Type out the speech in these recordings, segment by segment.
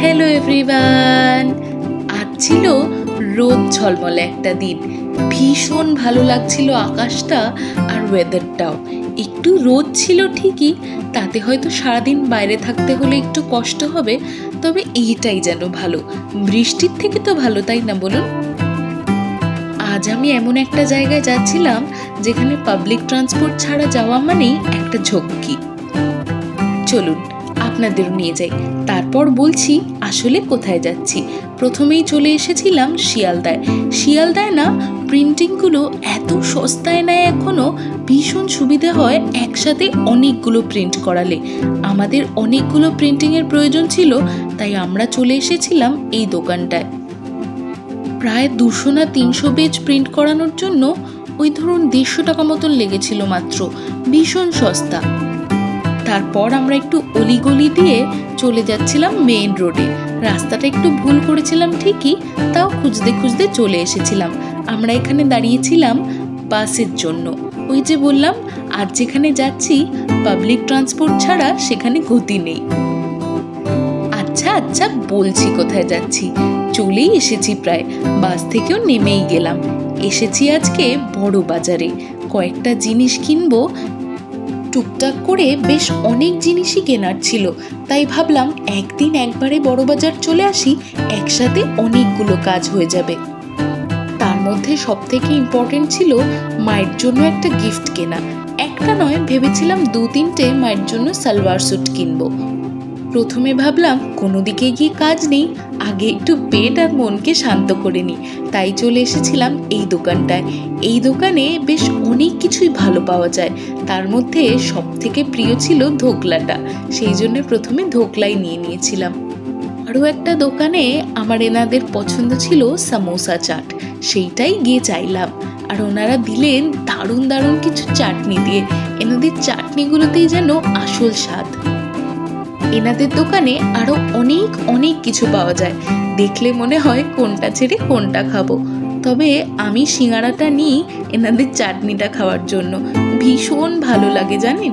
Hello everyone, আজ ছিল রোদ ঝলমলে একটা দিন। ভীষণ ভালো লাগছিল আকাশটা আর ওয়েদারটাও। একটু রোদ ছিল ঠিকই, তাতে হয়তো সারাদিন বাইরে থাকতে হলে একটু কষ্ট হবে, তবে এইটাই যেন ভালো। বৃষ্টির থেকে তো ভালো, তাই না বলুন? আজ আমি এমন একটা জায়গায় যাচ্ছিলাম যেখানে পাবলিক ট্রান্সপোর্ট ছাড়া যাওয়া মানেই একটা ঝক্কি। চলুন আপনাদেরও নিয়ে যাই, তারপর বলছি আসলে কোথায় যাচ্ছি। প্রথমেই চলে এসেছিলাম শিয়ালদায়। শিয়ালদায় না প্রিন্টিংগুলো এত সস্তায় নেয় এখনও, ভীষণ সুবিধে হয় একসাথে অনেকগুলো প্রিন্ট করালে। আমাদের অনেকগুলো প্রিন্টিংয়ের প্রয়োজন ছিল, তাই আমরা চলে এসেছিলাম এই দোকানটায়। প্রায় 200 না 300 পেজ প্রিন্ট করানোর জন্য ওই ধরুন 150 টাকা মতন লেগেছিল মাত্র, ভীষণ সস্তা। তারপর আমরা একটু অলিগলি দিয়ে চলে যাচ্ছিলাম মেইন রোডে। রাস্তাটা একটু ভুল করেছিলাম ঠিকই, তাও খুঁজতে খুঁজতে চলে এসেছিলাম। আমরা এখানে দাঁড়িয়েছিলাম বাসের জন্য। ওই যে বললাম আর যেখানে যাচ্ছি পাবলিক ট্রান্সপোর্ট ছাড়া সেখানে গতি নেই। আচ্ছা বলছি কোথায় যাচ্ছি। চলেই এসেছি, প্রায় বাস থেকেও নেমেই গেলাম। এসেছি আজকে বড় বাজারে, কয়েকটা জিনিস কিনবো। টুকটাক করে বেশ অনেক জিনিসই কেনার ছিল, তাই ভাবলাম একদিন একবারে বড় বাজার চলে আসি, একসাথে অনেকগুলো কাজ হয়ে যাবে। তার মধ্যে সব থেকে ইম্পর্টেন্ট ছিল মায়ের জন্য একটা গিফট কেনা। একটা নয়, ভেবেছিলাম 2-3টে মায়ের জন্য সালোয়ার স্যুট কিনবো। প্রথমে ভাবলাম কোনো দিকে গিয়ে কাজ নেই, আগে একটু পেট আর মনকে শান্ত করে নিই, তাই চলে এসেছিলাম এই দোকানটায়। এই দোকানে বেশ অনেক কিছুই ভালো পাওয়া যায়, তার মধ্যে সব থেকে প্রিয় ছিল ধোকলাটা, সেই জন্য প্রথমে ধোকলাই নিয়ে নিয়েছিলাম। আরও একটা দোকানে আমার এনাদের পছন্দ ছিল সামোসা চাট, সেইটাই গিয়ে চাইলাম। আর ওনারা দিলেন দারুণ দারুণ কিছু চাটনি দিয়ে। এনাদের চাটনিগুলোতেই যেন আসল স্বাদ। এনাদের দোকানে আরো অনেক কিছু পাওয়া যায়, দেখলে মনে হয় কোনটা ছেড়ে কোনটা খাবো। তবে আমি সিঙ্গারাটা নিই এনাদের চাটনিটা খাওয়ার জন্য, ভীষণ ভালো লাগে জানেন।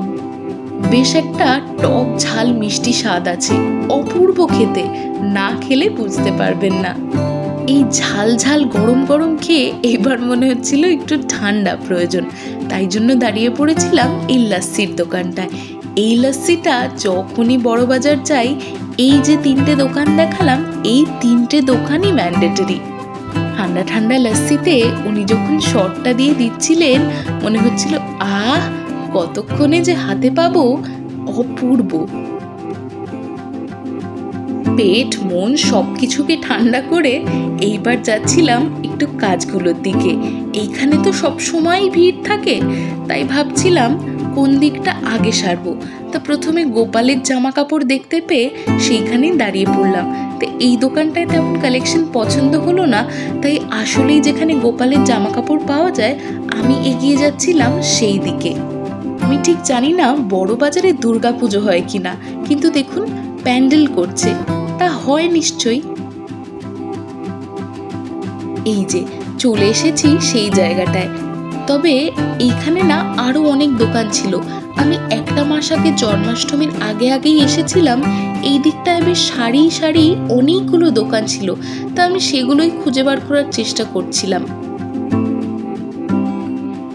বেশ একটা টক ঝাল মিষ্টি স্বাদ আছে, অপূর্ব খেতে, না খেলে বুঝতে পারবেন না। এই ঝাল ঝাল গরম গরম খেয়ে এবার মনে হচ্ছিল একটু ঠান্ডা প্রয়োজন, তাই জন্য দাঁড়িয়ে পড়েছিলাম এই লাস্সির দোকানটায়। এই লাস্সিটা যখনই বড় বাজার যাই, এই যে 3টে দোকান দেখালাম, এই 3টে দোকানই ম্যান্ডেটরি। ঠান্ডা ঠান্ডা লাস্সিতে উনি যখন শটটা দিয়ে দিচ্ছিলেন, মনে হচ্ছিল আহ কতক্ষণে যে হাতে পাবো, অপূর্ব। পেট মন সবকিছুকে ঠান্ডা করে এইবার যাচ্ছিলাম একটু কাজগুলোর দিকে। এইখানে তো সব সময়ই ভিড় থাকে, তাই ভাবছিলাম কোন দিকটা আগে সারবো। তা প্রথমে গোপালের জামা কাপড় দেখতে পেয়ে সেইখানেই দাঁড়িয়ে পড়লাম। তো এই দোকানটায় তেমন কালেকশন পছন্দ হলো না, তাই আসলেই যেখানে গোপালের জামা কাপড় পাওয়া যায় আমি এগিয়ে যাচ্ছিলাম সেই দিকে। আমি ঠিক জানি না বড় বাজারে দুর্গাপুজো হয় কিনা, কিন্তু দেখুন প্যান্ডেল করছে, তা হয় নিশ্চয়ই। এই যে চলে এসেছি সেই জায়গাটায়। তবে এইখানে না আরো অনেক দোকান ছিল। আমি একটা মাস আগে জন্মাষ্টমীর আগেই এসেছিলাম। এই দিকটায় বেশ সারি সারি অনেকগুলো দোকান ছিল, তা আমি সেগুলোই খুঁজে বার করার চেষ্টা করছিলাম।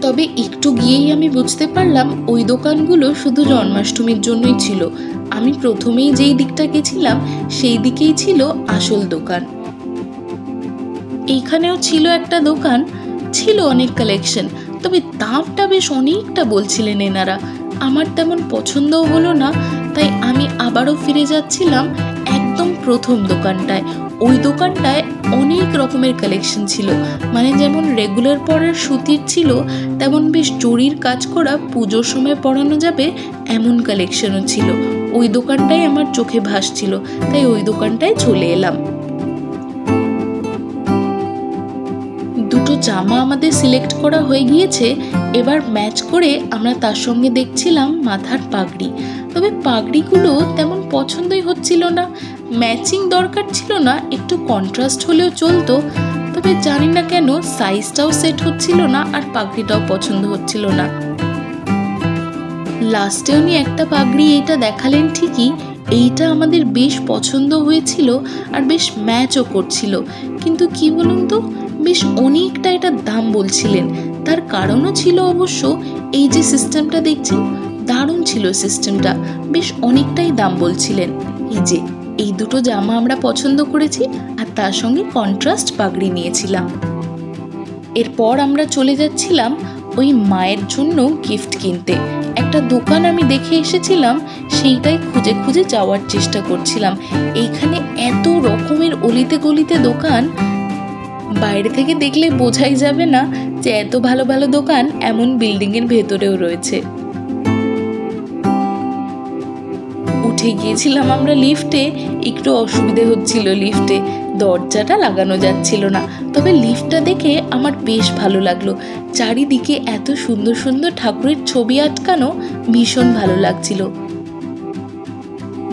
তবে একটু গিয়েই আমি বুঝতে পারলাম ওই দোকানগুলো শুধু জন্মাষ্টমীর জন্যই ছিল। আমি প্রথমেই যেই দিকটা গেছিলাম সেই দিকেই ছিল আসল দোকান। এইখানেও ছিল একটা দোকান, ছিল অনেক কালেকশন, তবে দামটা বেশ অনেকটা বলছিলেন এনারা। আমার তেমন পছন্দও হলো না, তাই আমি আবারও ফিরে যাচ্ছিলাম একদম প্রথম দোকানটায়। ওই দোকানটায় অনেক রকমের কালেকশন ছিল, মানে যেমন রেগুলার পরার সুতির ছিল, তেমন বেশ জরির কাজ করা পুজোর সময় পরানো যাবে এমন কালেকশনও ছিল। ওই দোকানটাই আমার চোখে ভাসছিল, তাই ওই দোকানটায় চলে এলাম। দুটো জামা আমাদের সিলেক্ট করা হয়ে গিয়েছে, এবার ম্যাচ করে আমরা তার সঙ্গে দেখছিলাম মাথার পাগড়ি। তবে পাগড়িগুলো তেমন পছন্দই হচ্ছিল না, ম্যাচিং দরকার ছিল না, একটু কন্ট্রাস্ট হলেও চলতো। তবে জানি না কেন সাইজটাও সেট হচ্ছিল না আর পাগড়িটাও পছন্দ হচ্ছিল না। লাস্টে উনি একটা পাগড়ি এইটা দেখালেন ঠিকই, এইটা আমাদের বেশ পছন্দ হয়েছিল আর বেশ ম্যাচও করছিল, কিন্তু কি বলুন তো, বেশ অনেকটা এটার দাম বলছিলেন। তার কারণও ছিল অবশ্য এই যে সিস্টেমটা দেখছেন, দারুণ ছিল সিস্টেমটা, বেশ অনেকটাই দাম বলছিলেন। এই যে এই দুটো জামা আমরা পছন্দ করেছি আর তার সঙ্গে কন্ট্রাস্ট পাগড়ি নিয়েছিলাম। এরপর আমরা চলে যাচ্ছিলাম ওই মায়ের জন্য গিফট কিনতে। একটা দোকান আমি দেখে এসেছিলাম, সেইটাই খুঁজে খুঁজে যাওয়ার চেষ্টা করছিলাম। এইখানে এত রকমের অলিতে গলিতে দোকান, বাইরে থেকে দেখলে বোঝাই যাবে না যে এত ভালো ভালো দোকান এমন বিল্ডিংয়ের ভেতরেও রয়েছে। উঠে গিয়েছিলাম আমরা লিফটে, একটু অসুবিধে হচ্ছিল লিফটে, দরজাটা লাগানো যাচ্ছিল না। তবে লিফটটা দেখে আমার বেশ ভালো লাগলো, চারিদিকে এত সুন্দর সুন্দর ঠাকুরের ছবি আটকানো, ভীষণ ভালো লাগছিল।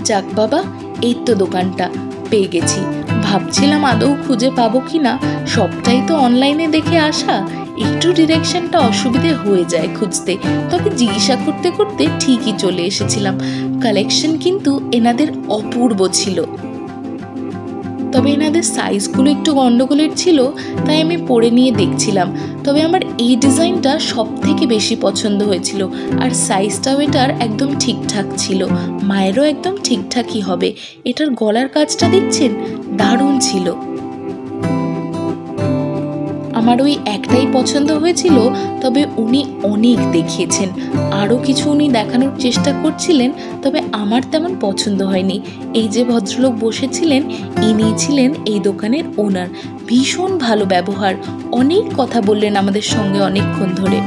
যাক বাবা, এই তো দোকানটা পেয়ে গেছি। ভাবছিলাম আদৌ খুঁজে পাবো কিনা, সবটাই তো অনলাইনে দেখে আসা, একটু ডিরেকশনটা অসুবিধে হয়ে যায় খুঁজতে। তবে জিজ্ঞাসা করতে করতে ঠিকই চলে এসেছিলাম। কালেকশন কিন্তু এনাদের অপূর্ব ছিল, তবে এনাদের সাইজগুলো একটু গন্ডগোলের ছিল, তাই আমি পরে নিয়ে দেখছিলাম। তবে আমার এই ডিজাইনটা সব থেকে বেশি পছন্দ হয়েছিল, আর সাইজটাও এটার একদম ঠিকঠাক ছিল, মায়েরও একদম ঠিকঠাকই হবে। এটার গলার কাজটা দেখছেন, দারুণ ছিল। আমার ওই একটাই পছন্দ হয়েছিল, তবে উনি অনেক দেখিয়েছেন, আরও কিছু উনি দেখানোর চেষ্টা করছিলেন, তবে আমার তেমন পছন্দ হয়নি। এই যে ভদ্রলোক বসেছিলেন, ইনি ছিলেন এই দোকানের ওনার। ভীষণ ভালো ব্যবহার, অনেক কথা বললেন আমাদের সঙ্গে অনেকক্ষণ ধরে।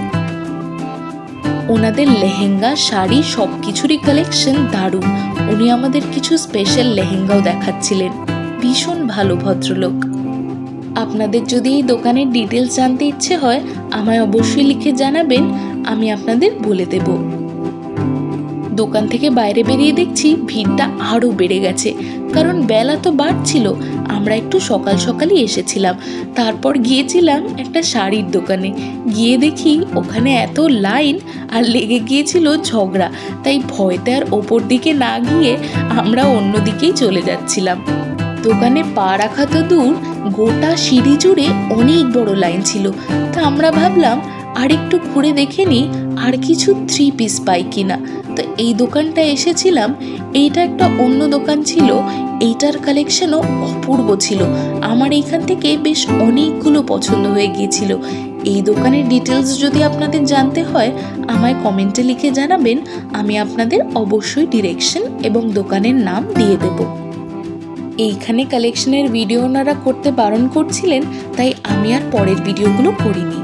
ওনাদের লেহেঙ্গা, শাড়ি সব কিছুরই কালেকশন দারুণ। উনি আমাদের কিছু স্পেশাল লেহেঙ্গাও দেখাচ্ছিলেন। ভীষণ ভালো ভদ্রলোক। আপনাদের যদি এই দোকানের ডিটেলস জানতে ইচ্ছে হয়, আমায় অবশ্যই লিখে জানাবেন, আমি আপনাদের বলে দেব। দোকান থেকে বাইরে বেরিয়ে দেখছি ভিড়টা আরও বেড়ে গেছে, কারণ বেলা তো বাড়ছিল। আমরা একটু সকাল সকালই এসেছিলাম। তারপর গিয়েছিলাম একটা শাড়ির দোকানে, গিয়ে দেখি ওখানে এত লাইন আর লেগে গিয়েছিল ঝগড়া, তাই ভয়তে আর ওপর দিকে না গিয়ে আমরা অন্য দিকেই চলে যাচ্ছিলাম। দোকানে পা রাখা তো দূর, গোটা সিঁড়ি জুড়ে অনেক বড় লাইন ছিল। তা আমরা ভাবলাম আর একটু ঘুরে দেখে নিই আর কিছু 3 পিস পাই কিনা। তো এই দোকানটা এসেছিলাম, এইটা একটা অন্য দোকান ছিল, এইটার কালেকশনও অপূর্ব ছিল। আমার এইখান থেকে বেশ অনেকগুলো পছন্দ হয়ে গিয়েছিল। এই দোকানের ডিটেলস যদি আপনাদের জানতে হয়, আমায় কমেন্টে লিখে জানাবেন, আমি আপনাদের অবশ্যই ডিরেকশন এবং দোকানের নাম দিয়ে দেব। এইখানে কালেকশনের ভিডিও ওনারা করতে বারণ করছিলেন, তাই আমি আর পরের ভিডিওগুলো করিনি।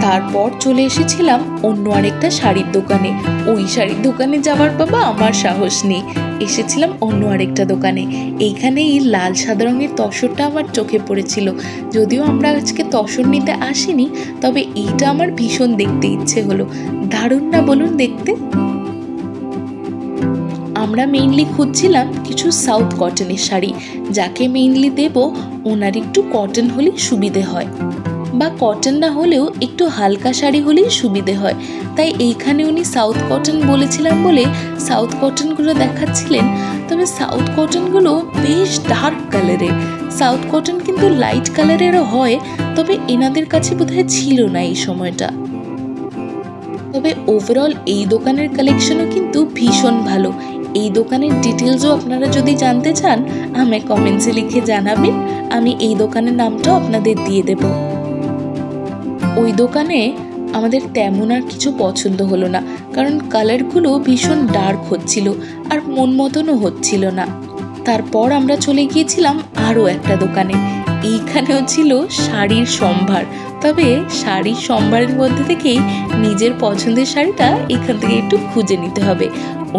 তারপর চলে এসেছিলাম অন্য আরেকটা শাড়ির দোকানে। ওই শাড়ির দোকানে যাওয়ার বাবা আমার সাহস নেই, এসেছিলাম অন্য আরেকটা দোকানে। এইখানে এই লাল সাদা রঙের তসরটা আমার চোখে পড়েছিল। যদিও আমরা আজকে তসর নিতে আসিনি, তবে এইটা আমার ভীষণ দেখতে ইচ্ছে হলো। দারুণ না বলুন দেখতে? আমরা মেইনলি খুঁজছিলাম কিছু সাউথ কটনের শাড়ি, যাকে মেইনলি দেব ওনার একটু কটন হলে সুবিধে হয়, বা কটন না হলেও একটু হালকা শাড়ি হলেই সুবিধে হয়। তাই এইখানে উনি সাউথ কটন বলেছিলাম বলে সাউথ কটনগুলো দেখাচ্ছিলেন। তবে সাউথ কটনগুলো বেশ ডার্ক কালারের, সাউথ কটন কিন্তু লাইট কালারেরও হয়, তবে এনাদের কাছে বোধহয় ছিল না এই সময়টা। তবে ওভারঅল এই দোকানের কালেকশনও কিন্তু ভীষণ ভালো। এই দোকানের ডিটেলসও আপনারা যদি জানতে চান, আমায় কমেন্টসে লিখে জানাবেন, আমি এই দোকানের নামটাও আপনাদের দিয়ে দেব। ওই দোকানে আমাদের তেমন আর কিছু পছন্দ হলো না, কারণ কালারগুলো ভীষণ ডার্ক হচ্ছিল আর মন মতনও হচ্ছিল না। তারপর আমরা চলে গিয়েছিলাম আরও একটা দোকানে। এইখানেও ছিল শাড়ির সম্ভার, তবে শাড়ির সম্ভারের মধ্যে থেকেই নিজের পছন্দের শাড়িটা এখান থেকে একটু খুঁজে নিতে হবে।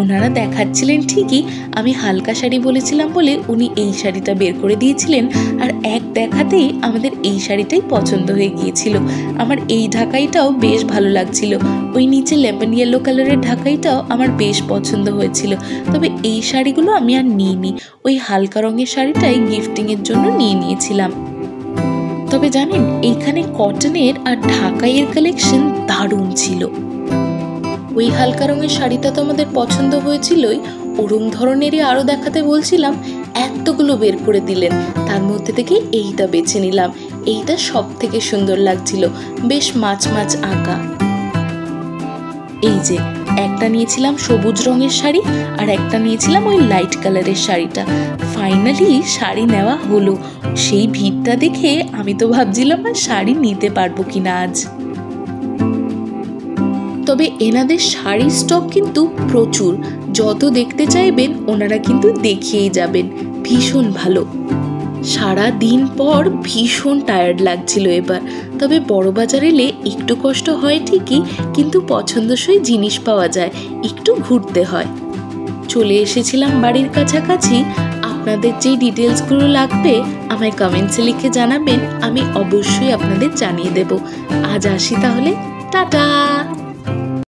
ওনারা দেখাচ্ছিলেন ঠিকই, আমি হালকা শাড়ি বলেছিলাম বলে উনি এই শাড়িটা বের করে দিয়েছিলেন, আর এক দেখাতেই আমাদের এই শাড়িটাই পছন্দ হয়ে গিয়েছিল। আমার এই ঢাকাইটাও বেশ ভালো লাগছিল, ওই নিচে লেমন ইয়েলো কালারের ঢাকাইটাও আমার বেশ পছন্দ হয়েছিল। তবে এই শাড়িগুলো আমি আর নিইনি, ওই হালকা রঙের শাড়িটাই গিফটিংয়ের জন্য নিয়ে নিয়েছিলাম। তবে জানেন, এইখানে কটনের আর ঢাকাইয়ের কালেকশন দারুণ ছিল। ওই হালকা রঙের শাড়িটা তো আমাদের পছন্দ হয়েছিলই, ওরম ধরনেরই আরও দেখাতে বলছিলাম, এতগুলো বের করে দিলেন। তার মধ্যে থেকে এইটা বেছে নিলাম। এইটা সব থেকে সুন্দর লাগছিল, বেশ মাছ মাছ আঁকা। এই যে একটা নিয়েছিলাম সবুজ রঙের শাড়ি, আর একটা নিয়েছিলাম ওই লাইট কালারের শাড়িটা। ফাইনালি শাড়ি নেওয়া হলো। সেই ভিড়টা দেখে আমি তো ভাবছিলাম আর শাড়ি নিতে পারবো কিনা আজ। তবে এনাদের শাড়ির স্টক কিন্তু প্রচুর, যত দেখতে চাইবেন ওনারা কিন্তু দেখিয়েই যাবেন। ভীষণ ভালো। সারা দিন পর ভীষণ টায়ার্ড লাগছিল এবার। তবে বড়বাজার এলে একটু কষ্ট হয় ঠিকই, কিন্তু পছন্দসই জিনিস পাওয়া যায়, একটু ঘুরতে হয়। চলে এসেছিলাম বাড়ির কাছাকাছি। আপনাদের যেই ডিটেলসগুলো লাগবে আমায় কমেন্টসে লিখে জানাবেন, আমি অবশ্যই আপনাদের জানিয়ে দেব। আজ আসি তাহলে, টাটা।